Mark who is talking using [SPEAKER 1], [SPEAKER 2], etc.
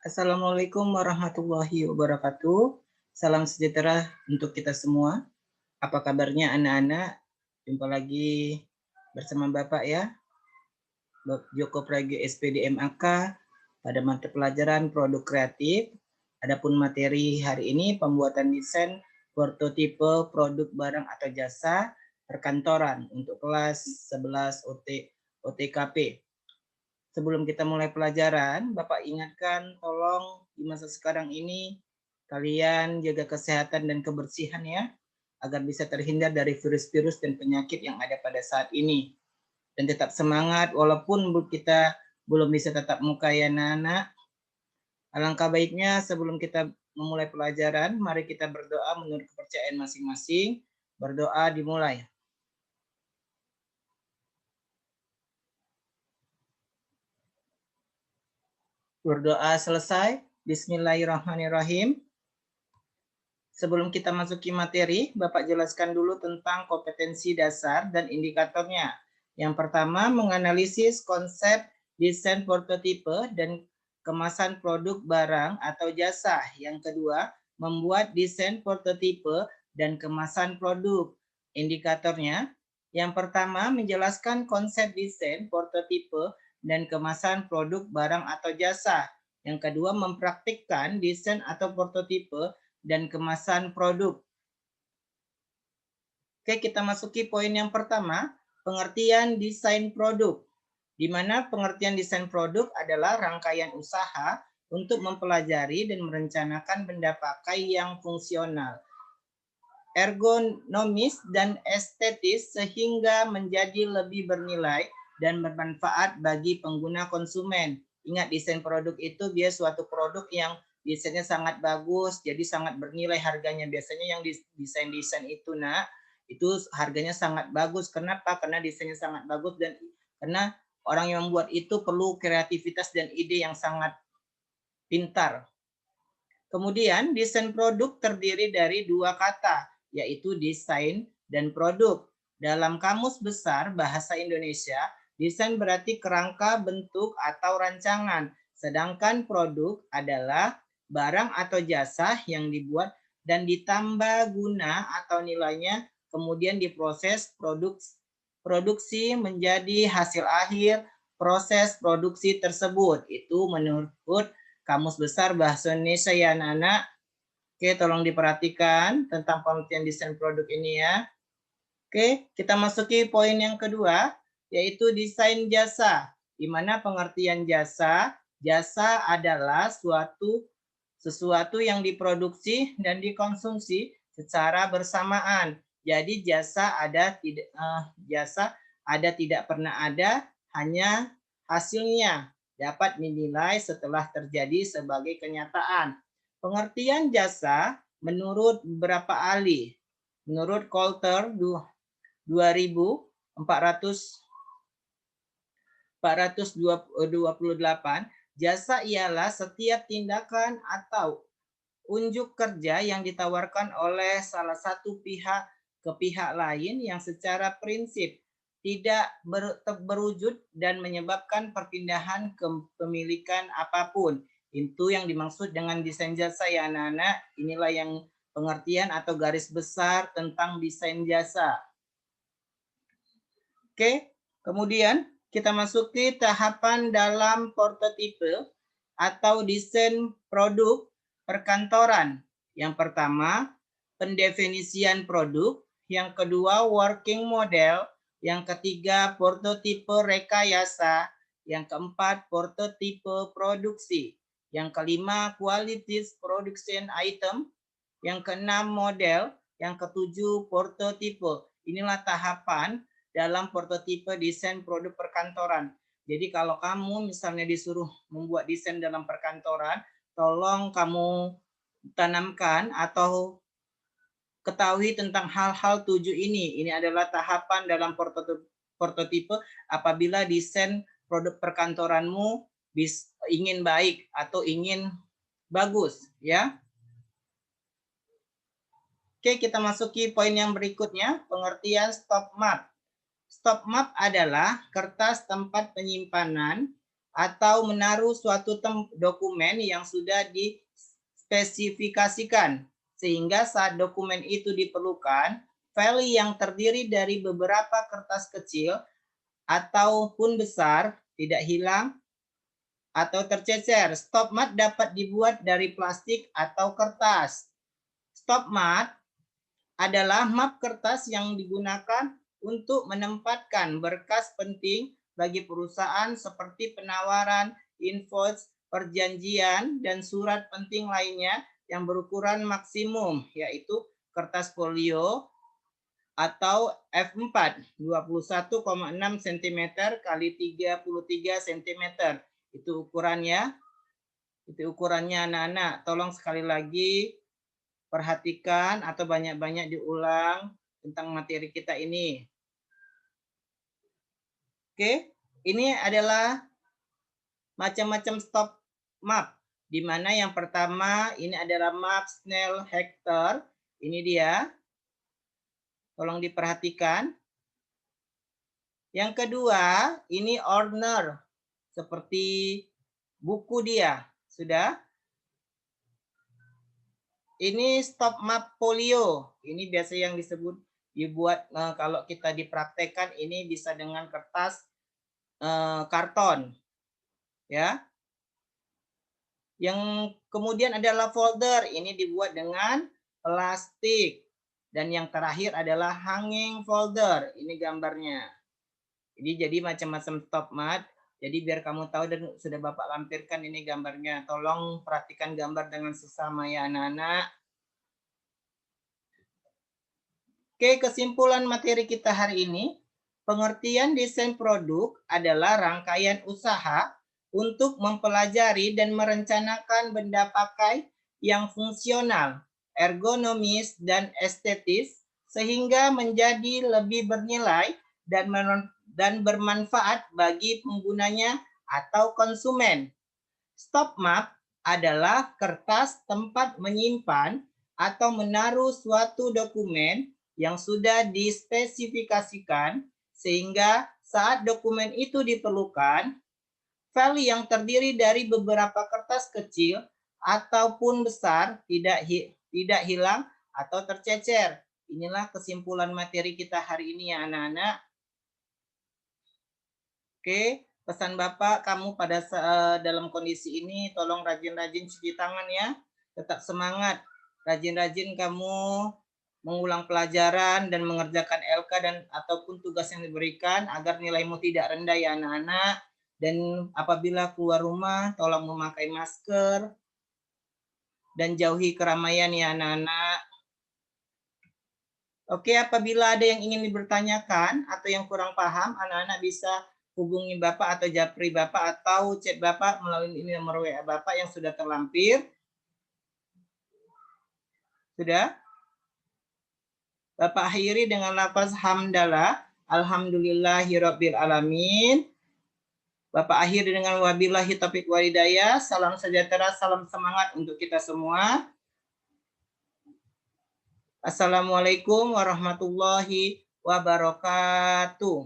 [SPEAKER 1] Assalamualaikum warahmatullahi wabarakatuh. Salam sejahtera untuk kita semua. Apa kabarnya anak-anak? Jumpa lagi bersama Bapak ya. Joko Pragi SPD MAK pada mata pelajaran produk kreatif. Adapun materi hari ini pembuatan desain prototipe produk barang atau jasa perkantoran untuk kelas 11 OTKP. Sebelum kita mulai pelajaran, Bapak ingatkan tolong di masa sekarang ini kalian jaga kesehatan dan kebersihan ya, agar bisa terhindar dari virus-virus dan penyakit yang ada pada saat ini. Dan tetap semangat walaupun kita belum bisa tatap muka ya anak-anak. Alangkah baiknya sebelum kita memulai pelajaran, mari kita berdoa menurut kepercayaan masing-masing. Berdoa dimulai. Berdoa selesai. Bismillahirrahmanirrahim. Sebelum kita masuki materi, Bapak jelaskan dulu tentang kompetensi dasar dan indikatornya. Yang pertama, menganalisis konsep desain prototipe dan kemasan produk barang atau jasa. Yang kedua, membuat desain prototipe dan kemasan produk. Indikatornya, yang pertama, menjelaskan konsep desain prototipe dan kemasan produk barang atau jasa. Yang kedua, mempraktikkan desain atau prototipe dan kemasan produk. Oke, kita masuki poin yang pertama, pengertian desain produk. Di mana pengertian desain produk adalah rangkaian usaha untuk mempelajari dan merencanakan benda pakai yang fungsional, ergonomis, dan estetis sehingga menjadi lebih bernilai dan bermanfaat bagi pengguna konsumen. Ingat, desain produk itu dia suatu produk yang desainnya sangat bagus, jadi sangat bernilai harganya. Biasanya yang desain-desain itu, itu harganya sangat bagus. Kenapa? Karena desainnya sangat bagus dan karena orang yang membuat itu perlu kreativitas dan ide yang sangat pintar. Kemudian desain produk terdiri dari dua kata, yaitu desain dan produk. Dalam Kamus Besar Bahasa Indonesia, desain berarti kerangka, bentuk, atau rancangan. Sedangkan produk adalah barang atau jasa yang dibuat dan ditambah guna atau nilainya, kemudian diproses produksi menjadi hasil akhir proses produksi tersebut. Itu menurut Kamus Besar Bahasa Indonesia ya anak-anak. Oke, tolong diperhatikan tentang pengertian desain produk ini ya. Oke, kita masuki poin yang kedua, yaitu desain jasa. Di mana pengertian jasa? Jasa adalah sesuatu yang diproduksi dan dikonsumsi secara bersamaan. Jadi jasa tidak pernah ada, hanya hasilnya dapat dinilai setelah terjadi sebagai kenyataan. Pengertian jasa menurut beberapa ahli, menurut Coulter 428, jasa ialah setiap tindakan atau unjuk kerja yang ditawarkan oleh salah satu pihak ke pihak lain yang secara prinsip tidak berwujud dan menyebabkan perpindahan kepemilikan apapun. Itu yang dimaksud dengan desain jasa ya anak-anak. Inilah yang pengertian atau garis besar tentang desain jasa. Oke, kemudian kita masuki tahapan dalam prototipe atau desain produk perkantoran. Yang pertama, pendefinisian produk. Yang kedua, working model. Yang ketiga, prototipe rekayasa. Yang keempat, prototipe produksi. Yang kelima, qualities production item. Yang keenam, model. Yang ketujuh, prototipe. Inilah tahapan dalam prototipe desain produk perkantoran. Jadi kalau kamu misalnya disuruh membuat desain dalam perkantoran, tolong kamu tanamkan atau ketahui tentang hal-hal 7 ini. Ini adalah tahapan dalam prototipe apabila desain produk perkantoranmu ingin baik atau ingin bagus, ya. Oke, kita masuki poin yang berikutnya, pengertian stop map. Stop map adalah kertas tempat penyimpanan atau menaruh suatu dokumen yang sudah dispesifikasikan. Sehingga saat dokumen itu diperlukan, file yang terdiri dari beberapa kertas kecil ataupun besar tidak hilang atau tercecer. Stop mat dapat dibuat dari plastik atau kertas. Stop mat adalah map kertas yang digunakan untuk menempatkan berkas penting bagi perusahaan seperti penawaran, invoice, perjanjian, dan surat penting lainnya yang berukuran maksimum, yaitu kertas folio atau F4 21,6 cm kali 33 cm. Itu ukurannya. Itu ukurannya anak-anak. Tolong sekali lagi perhatikan atau banyak-banyak diulang tentang materi kita ini. Oke, ini adalah macam-macam stop map. Di mana yang pertama ini adalah map Snell Hector. Ini dia. Tolong diperhatikan. Yang kedua, ini Ordner. Seperti buku dia. Sudah? Ini stop map folio. Ini biasa yang disebut dibuat kalau kita dipraktekkan ini bisa dengan kertas karton. Ya. Yang kemudian adalah folder. Ini dibuat dengan plastik. Dan yang terakhir adalah hanging folder. Ini gambarnya. Jadi macam-macam stop mat. Jadi biar kamu tahu dan sudah Bapak lampirkan ini gambarnya. Tolong perhatikan gambar dengan sesama ya anak-anak. Oke, kesimpulan materi kita hari ini, pengertian desain produk adalah rangkaian usaha untuk mempelajari dan merencanakan benda pakai yang fungsional, ergonomis, dan estetis, sehingga menjadi lebih bernilai dan bermanfaat bagi penggunanya atau konsumen. Stop map adalah kertas tempat menyimpan atau menaruh suatu dokumen yang sudah dispesifikasikan sehingga saat dokumen itu diperlukan, file yang terdiri dari beberapa kertas kecil ataupun besar tidak hilang atau tercecer. Inilah kesimpulan materi kita hari ini ya anak-anak. Oke, pesan Bapak kamu pada dalam kondisi ini tolong rajin-rajin cuci tangan ya. Tetap semangat. Rajin-rajin kamu mengulang pelajaran dan mengerjakan LK dan ataupun tugas yang diberikan agar nilaimu tidak rendah ya anak-anak. Dan apabila keluar rumah tolong memakai masker dan jauhi keramaian ya anak-anak. Oke, apabila ada yang ingin dipertanyakan atau yang kurang paham, anak-anak bisa hubungi Bapak atau japri Bapak atau chat Bapak melalui ini nomor WA Bapak yang sudah terlampir. Sudah? Bapak akhiri dengan lafaz hamdalah, alhamdulillahirabbil alamin. Bapak akhiri dengan wabillahi taufiq walhidayah. Salam sejahtera, salam semangat untuk kita semua. Assalamualaikum warahmatullahi wabarakatuh.